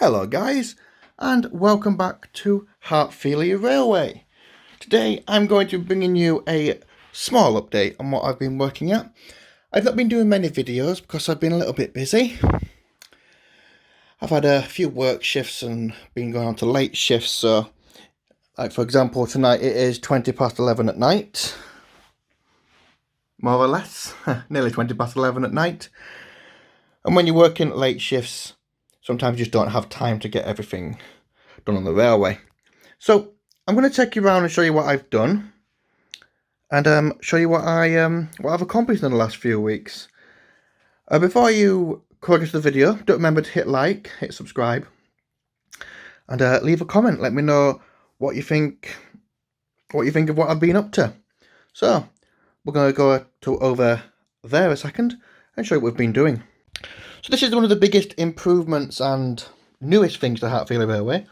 Hello guys, and welcome back to Heartfilia Railway. Today I'm going to be bringing you a small update on what I've been working at. I've not been doing many videos because I've been a little bit busy. I've had a few work shifts and been going on to late shifts, so like for example tonight it is 20 past 11 at night. More or less, nearly 20 past 11 at night. And when you're working late shifts, sometimes you just don't have time to get everything done on the railway. So I'm going to take you around and show you what I've done, and show you what I've accomplished in the last few weeks. Before you progress the video, don't remember to hit like, hit subscribe, and leave a comment. Let me know what you think. What you think of what I've been up to. So we're going to go over there a second and show you what we've been doing. So this is one of the biggest improvements and newest things to Heartfilia Railway.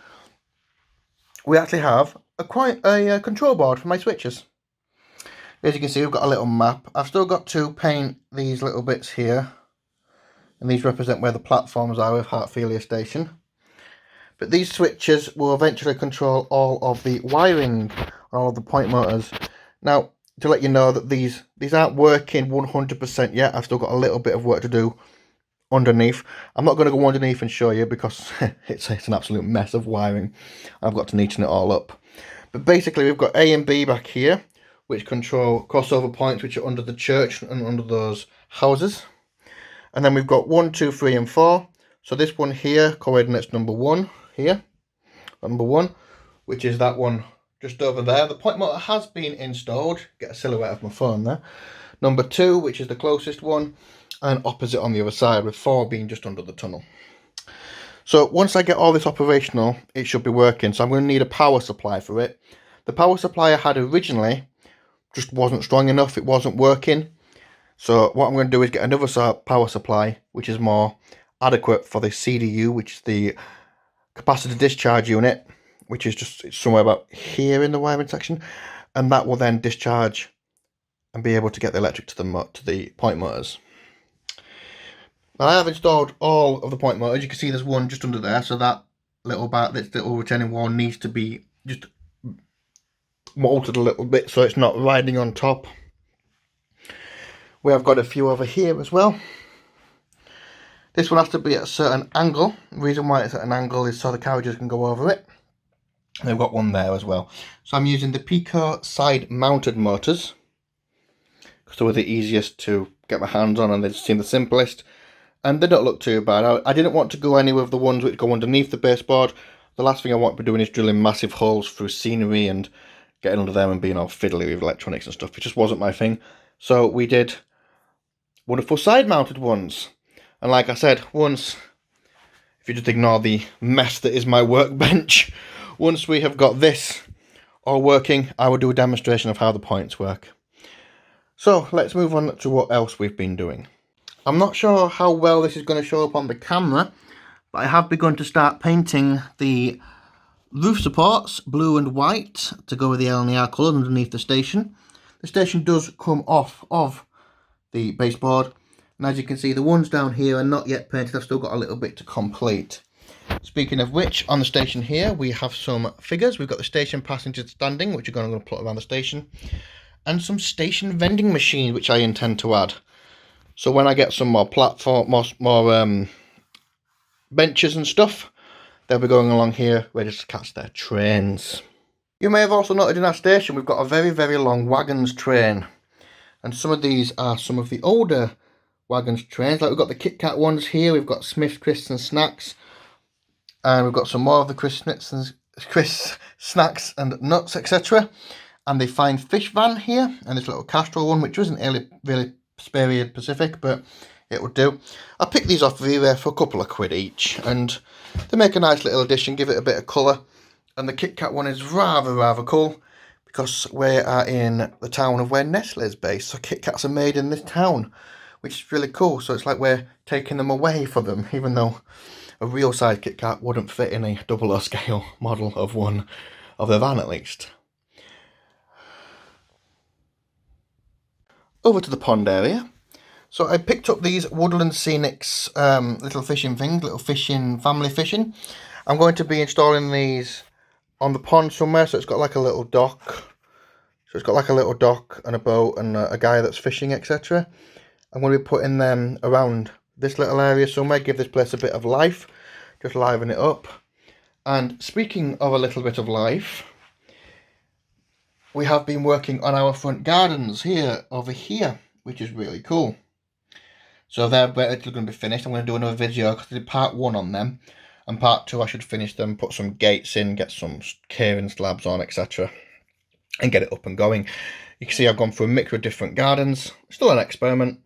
We actually have quite a control board for my switches. As you can see, we've got a little map. I've still got to paint these little bits here, and these represent where the platforms are with Heartfilia Station. But these switches will eventually control all of the wiring, all of the point motors. Now, to let you know that these aren't working 100% yet. I've still got a little bit of work to do underneath. I'm not going to go underneath and show you because it's an absolute mess of wiring. I've got to neaten it all up. But basically we've got A and B back here, which control crossover points which are under the church and under those houses. And then we've got 1, 2, 3 and 4. So this one here, coordinates number 1 here. Number 1, which is that one just over there. The point motor has been installed. Get a silhouette of my phone there. Number 2, which is the closest one, and opposite on the other side, with 4 being just under the tunnel. So once I get all this operational, it should be working. So I'm going to need a power supply for it. The power supply I had originally just wasn't strong enough. It wasn't working. So what I'm going to do is get another power supply, which is more adequate for the CDU, which is the capacitor discharge unit, which is just somewhere about here in the wiring section. And that will then discharge and be able to get the electric to the point motors. Now I have installed all of the point motors. You can see there's one just under there, so that little retaining wall needs to be just altered a little bit so it's not riding on top. We have got a few over here as well. This one has to be at a certain angle. The reason why it's at an angle is so the carriages can go over it. And they've got one there as well. So I'm using the Pico side mounted motors because they were the easiest to get my hands on and they just seem the simplest. And they don't look too bad. I didn't want to go any with the ones which go underneath the baseboard. The last thing I want to be doing is drilling massive holes through scenery and getting under them and being all fiddly with electronics and stuff. It just wasn't my thing. So we did wonderful side-mounted ones. And like I said, if you just ignore the mess that is my workbench, once we have got this all working, I will do a demonstration of how the points work. So let's move on to what else we've been doing. I'm not sure how well this is going to show up on the camera, but I have begun to start painting the roof supports blue and white to go with the LNER colours underneath the station. The station does come off of the baseboard, and as you can see the ones down here are not yet painted. I've still got a little bit to complete. Speaking of which, on the station here we have some figures. We've got the station passengers standing, which are going to put around the station, and some station vending machines which I intend to add. So when I get some more more benches and stuff, they'll be going along here ready to catch their trains. You may have also noted in our station we've got a very, very long Wagons train. And some of these are some of the older Wagons trains. Like we've got the Kit Kat ones here, we've got Smith's Crisps and Snacks. And we've got some more of the crisps, snacks and nuts, etc. And the Fine Fish van here, and this little Castrol one, which wasn't really period Pacific, but it would do. I picked these off of eBay for a couple of quid each, and they make a nice little addition, give it a bit of colour. And the Kit Kat one is rather cool because we are in the town of where Nestle is based, so Kit Kats are made in this town, which is really cool. So it's like we're taking them away from them, even though a real size Kit Kat wouldn't fit in a 00 scale model of one of the van at least. Over to the pond area. So I picked up these Woodland Scenics little fishing things, little fishing, family fishing. I'm going to be installing these on the pond somewhere, so it's got like a little dock. So it's got like a little dock and a boat and a guy that's fishing, etc. I'm going to be putting them around this little area somewhere, give this place a bit of life, just liven it up. And speaking of a little bit of life, we have been working on our front gardens over here, which is really cool. So they're going to be finished. I'm going to do another video because I did part 1 on them. And part 2 I should finish them, put some gates in, get some caring slabs on, etc. And get it up and going. You can see I've gone through a mix of different gardens. Still an experiment,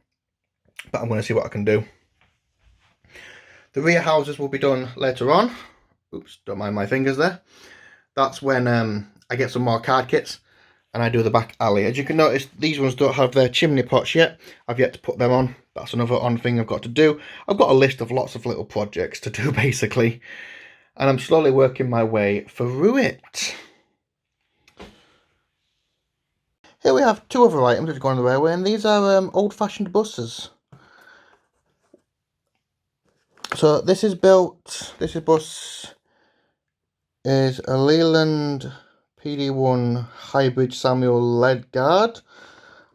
but I'm going to see what I can do. The rear houses will be done later on. Oops, don't mind my fingers there. That's when I get some more card kits and I do the back alley. As you can notice, these ones don't have their chimney pots yet. I've yet to put them on. That's another thing I've got to do. I've got a list of lots of little projects to do, basically. And I'm slowly working my way through it. Here we have 2 other items that go on the railway, and these are old-fashioned buses. So this bus is a Leland PD1 hybrid Samuel Leadguard.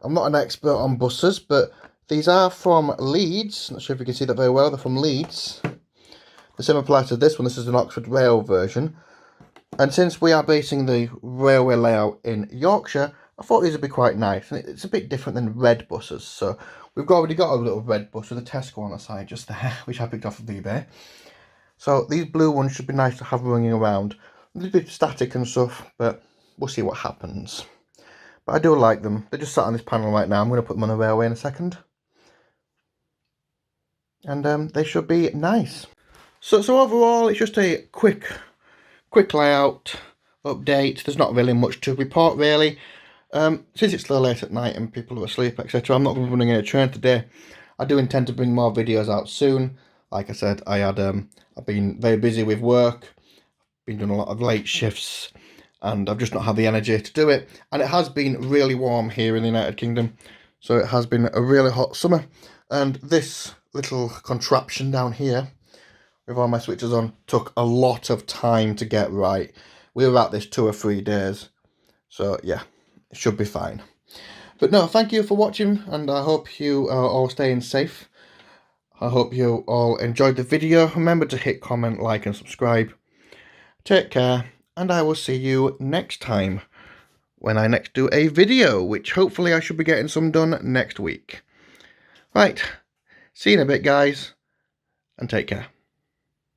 I'm not an expert on buses, but these are from Leeds. Not sure if you can see that very well. They're from Leeds. The same applies to this one. This is an Oxford Rail version. And since we are basing the railway layout in Yorkshire, I thought these would be quite nice. And it's a bit different than red buses. So we've already got a little red bus with a Tesco on the side just there, which I picked off of eBay. So these blue ones should be nice to have running around. A little bit static and stuff, but we'll see what happens. But I do like them. They're just sat on this panel right now. I'm going to put them on the railway in a second. And they should be nice. So overall, it's just a quick layout update. There's not really much to report, really. Since it's still late at night and people are asleep, etc., I'm not going to be running a train today. I do intend to bring more videos out soon. Like I said, I've been very busy with work, been doing a lot of late shifts, and I've just not had the energy to do it. And it has been really warm here in the United Kingdom, so it has been a really hot summer. And this little contraption down here, with all my switches on, took a lot of time to get right. We were at this 2 or 3 days, so yeah. It should be fine. But no, thank you for watching, and I hope you are all staying safe. I hope you all enjoyed the video. Remember to hit comment, like and subscribe. Take care, and I will see you next time when I next do a video, which hopefully I should be getting some done next week. Right, see you in a bit, guys, and take care.